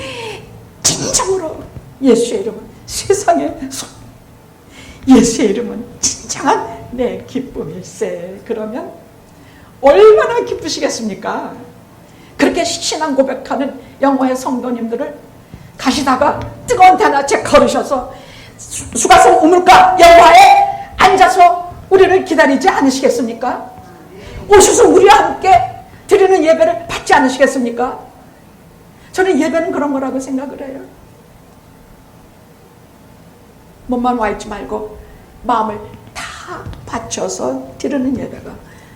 진정으로 예수의 이름은 세상의 예수의 이름은 진정한 내 기쁨일세. 그러면 얼마나 기쁘시겠습니까? 그렇게 신앙 고백하는 영어의 성도님들을 가시다가 뜨거운 대낮에 걸으셔서 수가성 우물가 영화에 앉아서 우리를 기다리지 않으시겠습니까? 오셔서 우리와 함께 드리는 예배를 받지 않으시겠습니까? 저는 예배는 그런 거라고 생각을 해요. 몸만 와 있지 말고 마음을 다 바쳐서 드리는 예배가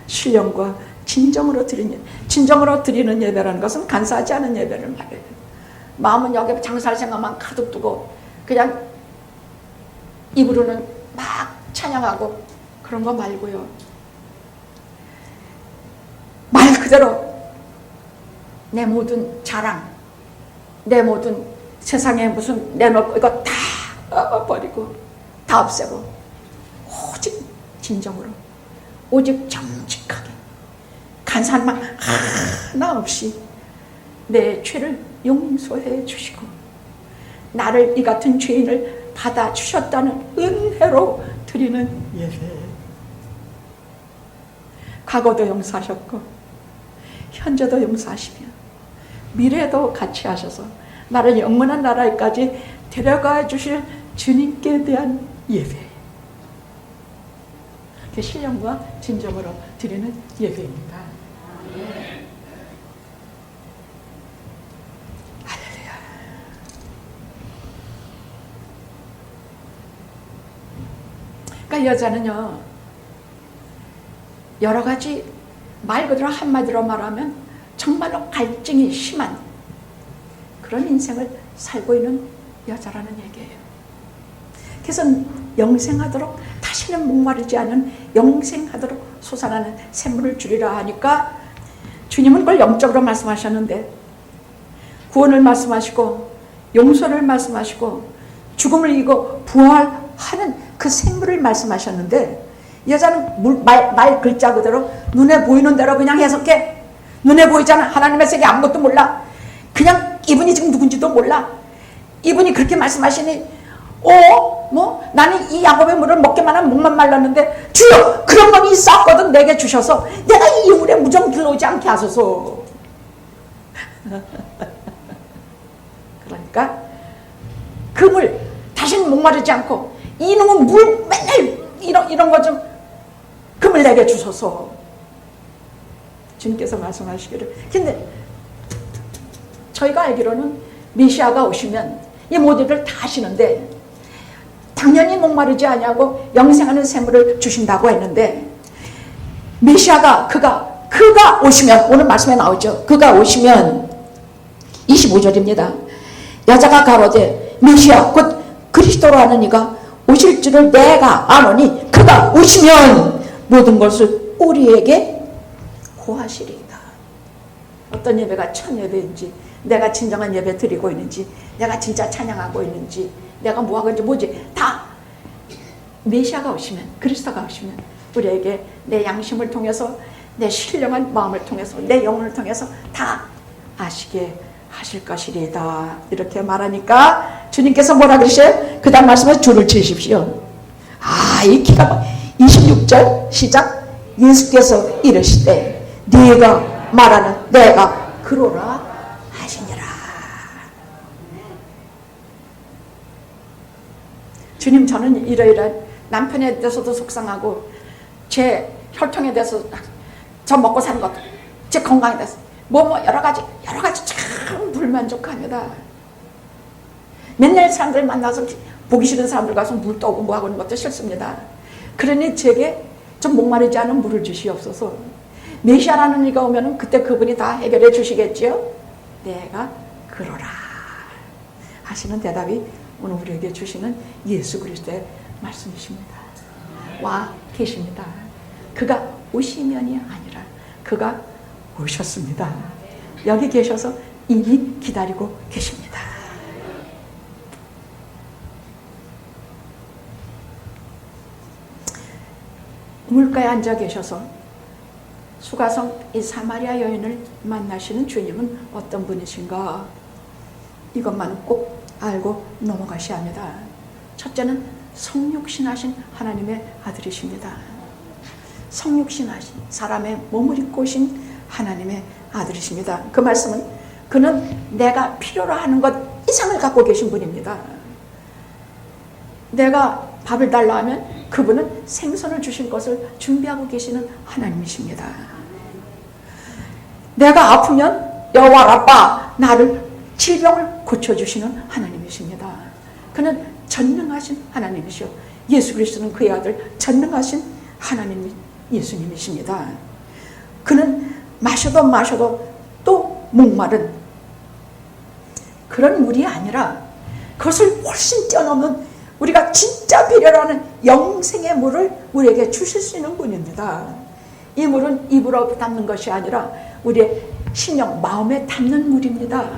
신령과 진정으로 드리는 예배. 진정으로 드리는 예배라는 것은 간사하지 않은 예배를 말해요. 마음은 여기 장사할 생각만 가득 두고 그냥 입으로는 막 찬양하고 그런 거 말고요. 말 그대로 내 모든 자랑, 내 모든 세상에 무슨 내놓고 이거 다 버리고 다 없애고 오직 진정으로, 오직 정직하게 간사한 말 하나 없이 내 죄를 용서해 주시고 나를 이 같은 죄인을 받아주셨다는 은혜로 드리는 예배. 과거도 용서하셨고 현재도 용서하시며 미래도 같이 하셔서 나를 영원한 나라에까지 데려가 주실 주님께 대한 예배. 그 신령과 진정으로 드리는 예배입니다. 할렐루야. 그러니까 여자는요, 여러 가지 말 그대로 한마디로 말하면 정말로 갈증이 심한 그런 인생을 살고 있는 여자라는 얘기예요. 그래서 영생하도록, 다시는 목마르지 않은 영생하도록 솟아나는 샘물을 주리라 하니까 주님은 그걸 영적으로 말씀하셨는데 구원을 말씀하시고 용서를 말씀하시고 죽음을 이기고 부활하는 그 샘물을 말씀하셨는데 여자는 말 글자 그대로 눈에 보이는 대로 그냥 해석해. 눈에 보이잖아. 하나님의 세계 아무것도 몰라. 그냥 이분이 지금 누군지도 몰라. 이분이 그렇게 말씀하시니 나는 이 야곱의 물을 먹기만 하면 목만 말랐는데 주여 그런 건 있었거든 내게 주셔서 내가 이 물에 무정 들어오지 않게 하소서. 그러니까 그 물 다시는 목마르지 않고 이놈은 물 맨날 이런 거 좀 그 물 내게 주소서. 주님께서 말씀하시기를. 근데 저희가 알기로는 메시아가 오시면 이 모든 일을 다 하시는데 당연히 목마르지 아니하고 영생하는 샘물을 주신다고 했는데 메시아가 그가 오시면 오늘 말씀에 나오죠. 그가 오시면 25절입니다. 여자가 가로되 메시아 곧 그리스도로 하는 이가 오실 줄을 내가 아노니 그가 오시면 모든 것을 우리에게 고하시리이다. 어떤 예배가 첫 예배인지 내가 진정한 예배 드리고 있는지 내가 진짜 찬양하고 있는지 내가 뭐하고 있는지 뭐지 다 메시아가 오시면 그리스도가 오시면 우리에게 내 양심을 통해서 내 신령한 마음을 통해서 내 영혼을 통해서 다 아시게 하실 것이리이다. 이렇게 말하니까 주님께서 뭐라 그러셔요? 그 다음 말씀에 줄을 치십시오. 이 기가 막 26절 시작. 예수께서 이르시되 네가 말하는 내가 그로라 하시니라. 주님 저는 이러이러한 남편에 대해서도 속상하고 제 혈통에 대해서 저 먹고 사는 것 제 건강에 대해서 여러 가지 참 불만족합니다. 맨날 사람들 만나서 보기 싫은 사람들 가서 물 떠오고 뭐하고 하는 것도 싫습니다. 그러니 제게 좀 목마르지 않은 물을 주시옵소서. 메시아라는 이가 오면은 그때 그분이 다 해결해 주시겠지요? 내가 그러라 하시는 대답이 오늘 우리에게 주시는 예수 그리스도의 말씀이십니다. 와 계십니다. 그가 오시면이 아니라 그가 오셨습니다. 여기 계셔서 이미 기다리고 계십니다. 물가에 앉아 계셔서 수가성 이 사마리아 여인을 만나시는 주님은 어떤 분이신가? 이것만 꼭 알고 넘어가셔야 합니다. 첫째는 성육신하신 하나님의 아들이십니다. 성육신하신 사람의 몸을 입고 오신 하나님의 아들이십니다. 그 말씀은 그는 내가 필요로 하는 것 이상을 갖고 계신 분입니다. 내가 밥을 달라 하면 그분은 생선을 주실 것을 준비하고 계시는 하나님이십니다. 내가 아프면 여호와 라파 나를 질병을 고쳐주시는 하나님이십니다. 그는 전능하신 하나님이시오. 예수 그리스도는 그의 아들 전능하신 하나님 예수님이십니다. 그는 마셔도 또 목마른 그런 물이 아니라 그것을 훨씬 뛰어넘는 우리가 진짜 필요로 영생의 물을 우리에게 주실 수 있는 분입니다. 이 물은 입으로 담는 것이 아니라 우리의 신령 마음에 담는 물입니다.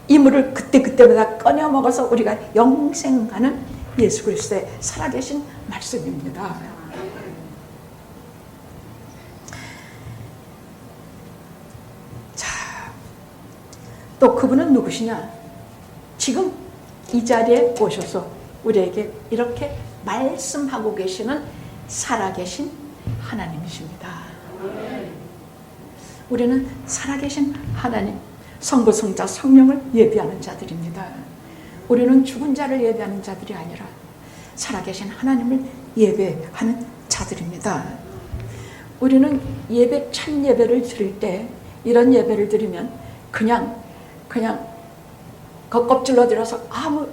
이 물을 그때마다 꺼내 먹어서 우리가 영생하는 예수 그리스도의 살아계신 말씀입니다. 자, 또 그분은 누구시냐? 지금 이 자리에 오셔서 우리에게 이렇게 말씀하고 계시는 살아계신 하나님이십니다. 우리는 살아계신 하나님, 성부, 성자, 성령을 예배하는 자들입니다. 우리는 죽은 자를 예배하는 자들이 아니라 살아계신 하나님을 예배하는 자들입니다. 우리는 예배, 참 예배를 드릴 때 이런 예배를 드리면 그냥 겉껍질로 들어서 아무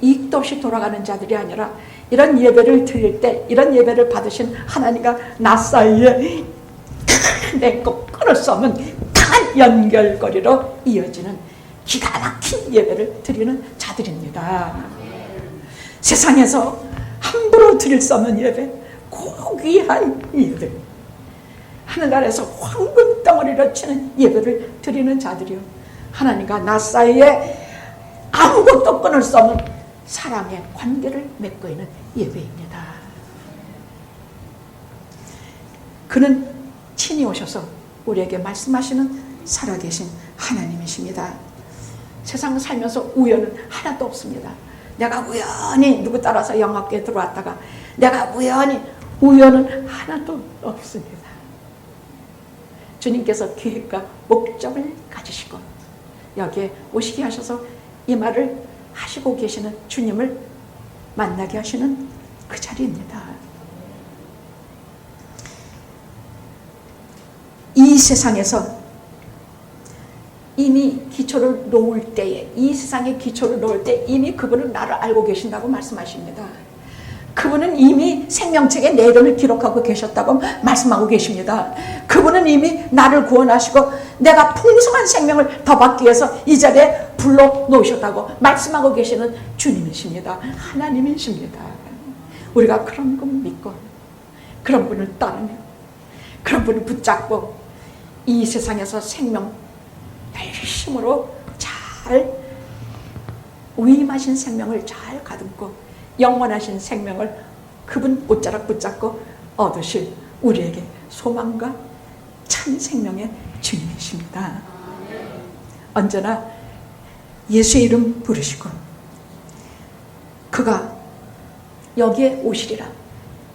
이익도 없이 돌아가는 자들이 아니라 이런 예배를 드릴 때, 이런 예배를 받으신 하나님과 나 사이에 내 끊을 수 없는 강한 연결고리로 이어지는 기가 막힌 예배를 드리는 자들입니다. 세상에서 함부로 드릴 수 없는 예배, 고귀한 예배, 하늘나라에서 황금 덩어리로 치는 예배를 드리는 자들이요, 하나님과 나 사이에 아무것도 끊을 수 없는 사랑의 관계를 맺고 있는 예배입니다. 그는 친히 오셔서 우리에게 말씀하시는 살아계신 하나님이십니다. 세상 살면서 우연은 하나도 없습니다. 내가 우연히 누구 따라서 영업계에 들어왔다가 내가 우연은 하나도 없습니다. 주님께서 계획과 목적을 가지시고 여기에 오시게 하셔서 이 말을 하시고 계시는 주님을 만나게 하시는 그 자리입니다. 이 세상에서 이미 기초를 놓을 때에, 이 세상에 기초를 놓을 때 이미 그분은 나를 알고 계신다고 말씀하십니다. 그분은 이미 생명책에 내 이름을 기록하고 계셨다고 말씀하고 계십니다. 그분은 이미 나를 구원하시고 내가 풍성한 생명을 더 받기 위해서 이 자리에 불러놓으셨다고 말씀하고 계시는 주님이십니다. 하나님이십니다. 우리가 그런 분 믿고 그런 분을 따르며 그런 분을 붙잡고 이 세상에서 생명 열심으로 잘 위임하신 생명을 잘 가듬고 영원하신 생명을 그분 옷자락 붙잡고 얻으실 우리에게 소망과 참 생명의 주님이십니다. 언제나 예수의 이름 부르시고 그가 여기에 오시리라.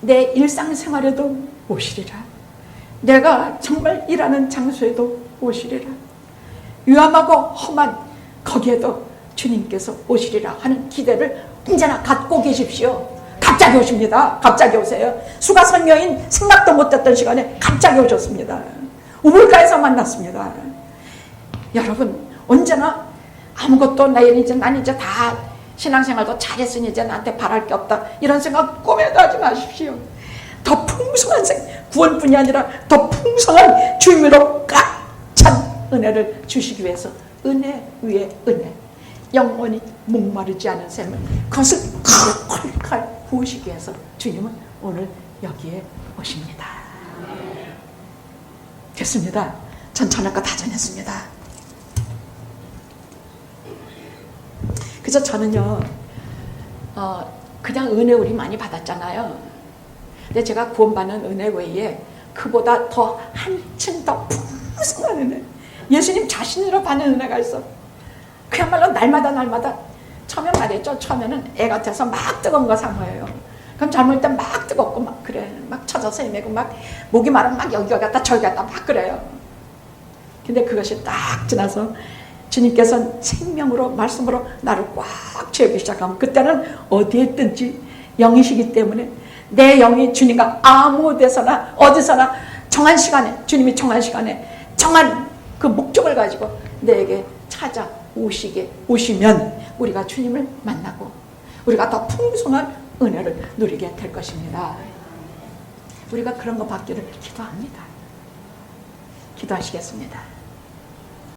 내 일상생활에도 오시리라. 내가 정말 일하는 장소에도 오시리라. 위험하고 험한 거기에도 주님께서 오시리라 하는 기대를 언제나 갖고 계십시오. 갑자기 오십니다. 갑자기 오세요. 수가선녀인 생각도 못했던 시간에 갑자기 오셨습니다. 우물가에서 만났습니다. 여러분 언제나 아무것도 난 이제 다 신앙생활도 잘했으니 이제 나한테 바랄 게 없다 이런 생각 꿈에도 하지 마십시오. 더 풍성한 구원뿐이 아니라 더 풍성한 주님으로 꽉 찬 은혜를 주시기 위해서 은혜 위에 은혜, 영원히 목마르지 않은 샘을 그것을 칼칼칼 부으시기 위해서 주님은 오늘 여기에 오십니다. 됐습니다. 전 전할 거 다 전했습니다. 그래서 저는요 그냥 은혜 우리 많이 받았잖아요. 근데 제가 구원받는 은혜 외에 그보다 더 한층 더 풍성한 은혜, 예수님 자신으로 받는 은혜가 있어. 그야말로 날마다 처음에 말했죠. 처음에는 애 같아서 막 뜨거운 거 사 먹어요. 그럼 젊을 때 막 뜨겁고 막 그래, 막 쳐져서 헤매고 막 목이 마르면 막 여기 갔다 저기 갔다 막 그래요. 근데 그것이 딱 지나서 주님께서 생명으로 말씀으로 나를 꽉 채우기 시작하면 그때는 어디에 있든지 영이시기 때문에 내 영이 주님과 아무 데서나 어디서나 정한 시간에, 주님이 정한 시간에 정한 그 목적을 가지고 내게 오시면 우리가 주님을 만나고 우리가 더 풍성한 은혜를 누리게 될 것입니다. 우리가 그런 거 받기를 기도합니다. 기도하시겠습니다.